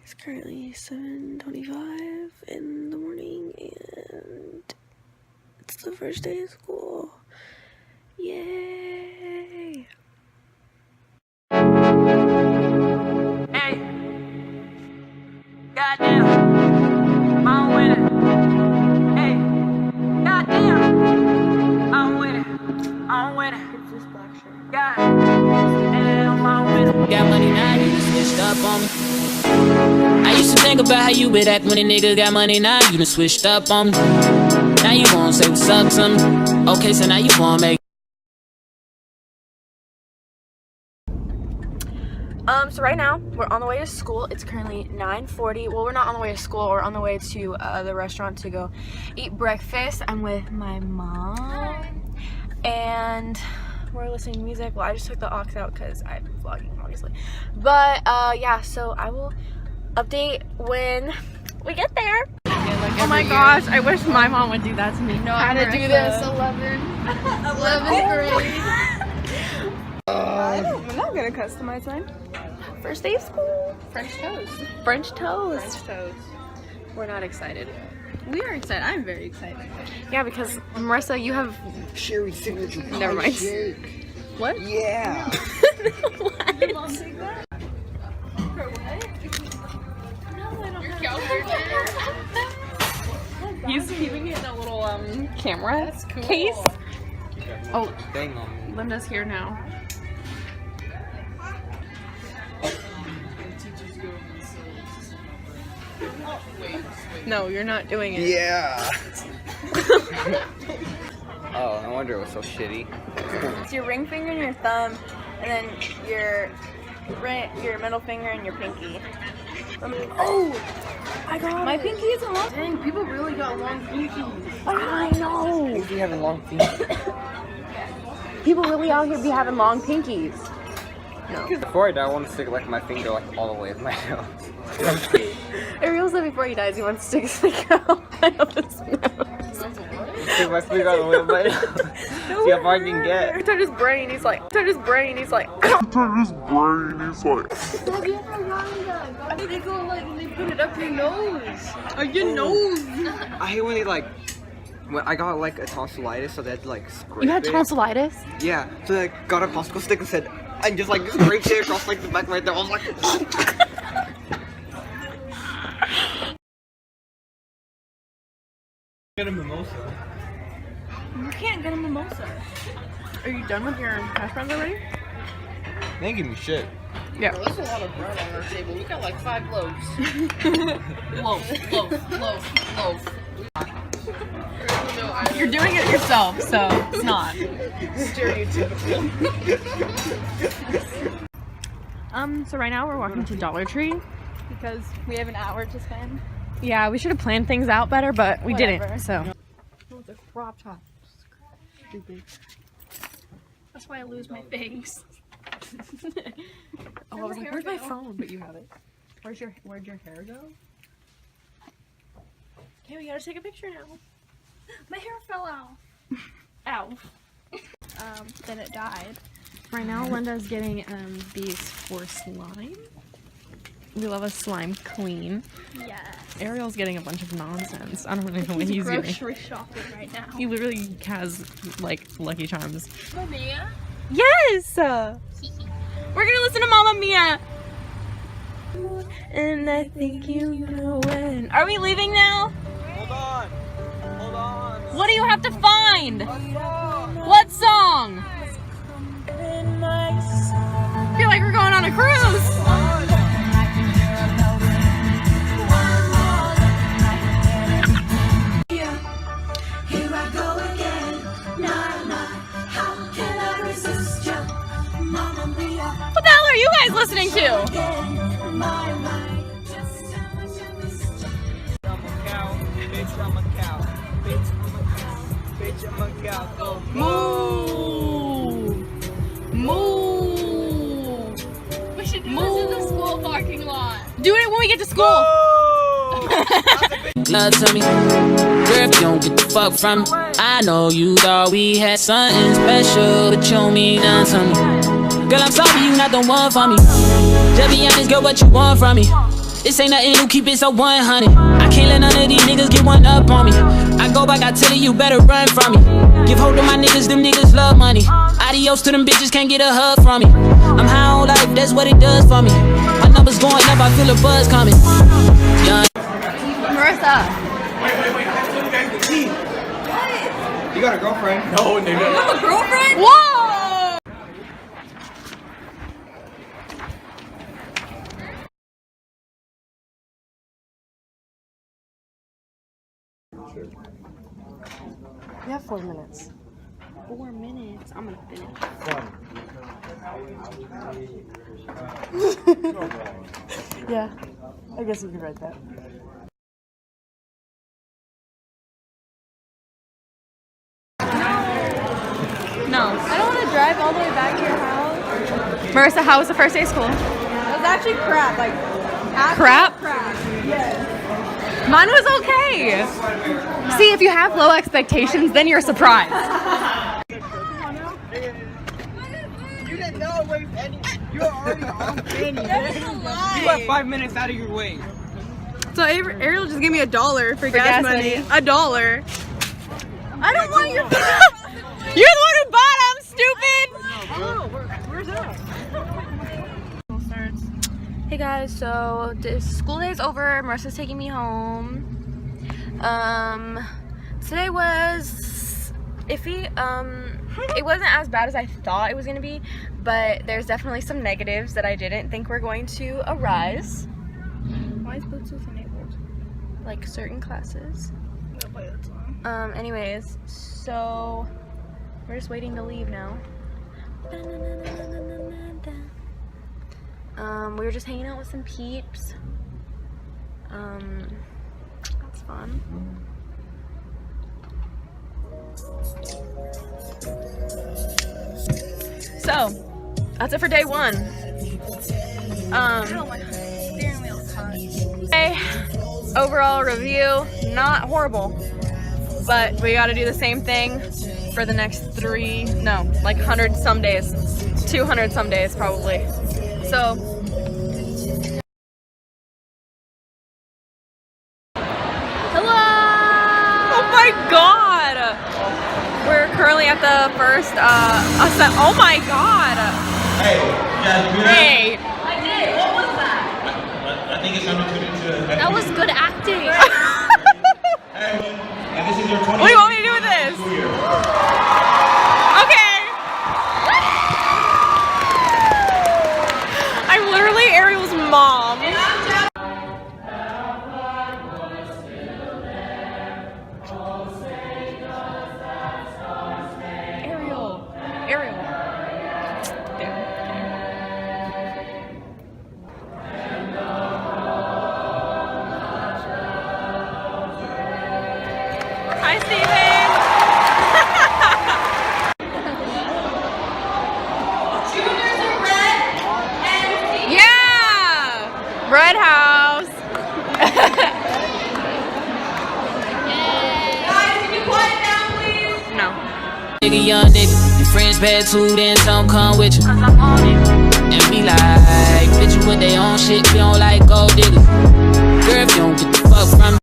It's currently 7:25 in the morning and it's the first day of school. Yay! Hey, goddamn, I'm with it. Hey, goddamn, I'm with it. I'm with it. It's this black shirt. Goddamn, I'm with it. Got money now, you just switched up on me. I used to think about how you would act when a nigga got money. Now you done switched up on me. Now you wanna say what's up to me. Okay, so now you wanna make. So right now we're on the way to school. It's currently 9:40. Well, we're not on the way to school. We're on the way to the restaurant to go eat breakfast. I'm with my mom and we're listening to music. Well, I just took the aux out because I'm vlogging, obviously. But yeah, so I will update when we get there. Oh my gosh, I wish my mom would do that to me. How to do this? 11th grade. I'm not gonna customize mine. First day of school. French toast. French toast. French toast. We're not excited. We are excited. I'm very excited. Yeah, because Marissa, you have Sherry signature pie Never mind. shake. what? Yeah. What? Did mom take that? For what? No, I don't have He's keeping it in a little camera That's cool. case. Oh, Dang on me. Linda's here now. No, you're not doing it. Yeah. Oh, no wonder it was so shitty. It's your ring finger and your thumb, and then your middle finger and your pinky. Oh, I got my pinky is long. Dang, people really got long pinkies. I know. If you having long feet. People really out here be having long pinkies. No. Before I die, I want to stick like my finger like all the way in my nose. Ariel said before he dies he wants to stick his finger out of his nose. Stick my finger all the way in my nose. See how far I can get. Every time his brain, he's like. Have you ever gotten that? They go like, and they put it up your nose. Your nose. I hate when they like. When I got like a tonsillitis, so they had to like scrape You had it. tonsillitis? Yeah, so they got a popsicle stick and said, and just like scraped it across like the back right there. I was like, get a mimosa. You can't get a mimosa. Are you done with your hash browns already? They ain't give me shit. Yeah. Bro, there's a lot of bread on our table. We got like 5 loaves. loaf. You're doing it yourself, so it's not. Stereotypical. So right now we're walking to Dollar Tree. Because we have an hour to spend. Yeah, we should have planned things out better, but we Whatever. didn't, so. With a crop top. Stupid. That's why I lose my things. Oh, I was like, where's my phone? But you have it. Where'd your hair go? Okay, we gotta take a picture now. My hair fell out. Ow. Then it died. Right now, Linda's getting these for slime. We love a slime queen. Yes. Ariel's getting a bunch of nonsense. I don't really know what he's doing. Grocery shopping right now. He literally has like Lucky Charms. Mamma Mia? Yes! We're gonna listen to Mamma Mia! And I think you know when. Are we leaving now? Hold on. What do you have to find? What song? I feel like we're going on a cruise. Here I go again. Nah, how can I resist you? Mamma Mia. What the hell are you guys listening to? My mind, just how much I missed you. I'm a cow, bitch, I'm a cow. Bitch, I'm a cow. Bitch, I'm a cow. Go Moo! We should do this in the school parking lot. Do it when we get to school. Love to me, girl, if you don't get the fuck from me. I know you thought we had something special, but you mean nothing to me. Girl, I'm sorry you not the one for me. Just be honest, girl, what you want from me? This ain't nothing new, keep it so 100. I can't let none of these niggas get one up on me. I go back, I tell you, you better run from me. Give hope to my niggas, them niggas love money. Adios to them bitches, can't get a hug from me. I'm high on life, that's what it does for me. My numbers going up, I feel a buzz coming. Young. Marissa. You got a girlfriend? No, nigga. You have a girlfriend? Whoa! You have 4 minutes. 4 minutes. I'm gonna finish. Yeah, I guess you could write that. No. I don't want to drive all the way back to your house. Marissa, how was the first day of school? It was actually crap. Like, Crap? crap. Yes. Mine was okay. See, if you have low expectations, then you're surprised. You didn't know it was any. You were already on Fanny. You went 5 minutes out of your way. So Ariel just gave me $1 for gas money. $1. I don't want your. You're the one who bought them, stupid! Where's that? Hey guys, so the school day is over. Marissa's taking me home. Today was iffy. It wasn't as bad as I thought it was gonna be, but there's definitely some negatives that I didn't think were going to arise. Why is Bluetooth enabled? Like certain classes. Anyways, so we're just waiting to leave now. We were just hanging out with some peeps. That's fun. So, that's it for day one. Okay, overall review, not horrible. But we gotta do the same thing for the next 100 some days. 200 some days probably. So, hello! Oh my god! We're currently at the first ascent. Oh my god! Hey, you guys do that? Hey! I did. What was that? I think it's time to tune into it. That was good acting! Hey, and this is your 20th What do you want me to do with this? school year. Okay! I'm literally Ariel's mom. Ariel. Hi, Steven. Juniors are red and pink. Yeah! Red House. Guys, can you quiet down, please? No. Nigga, young nigga, your friends bad too, then some come with you. Cause I'm on it. And be like, bitch, you with they own shit, we don't like gold diggers. Girl, if you don't get the fuck from me.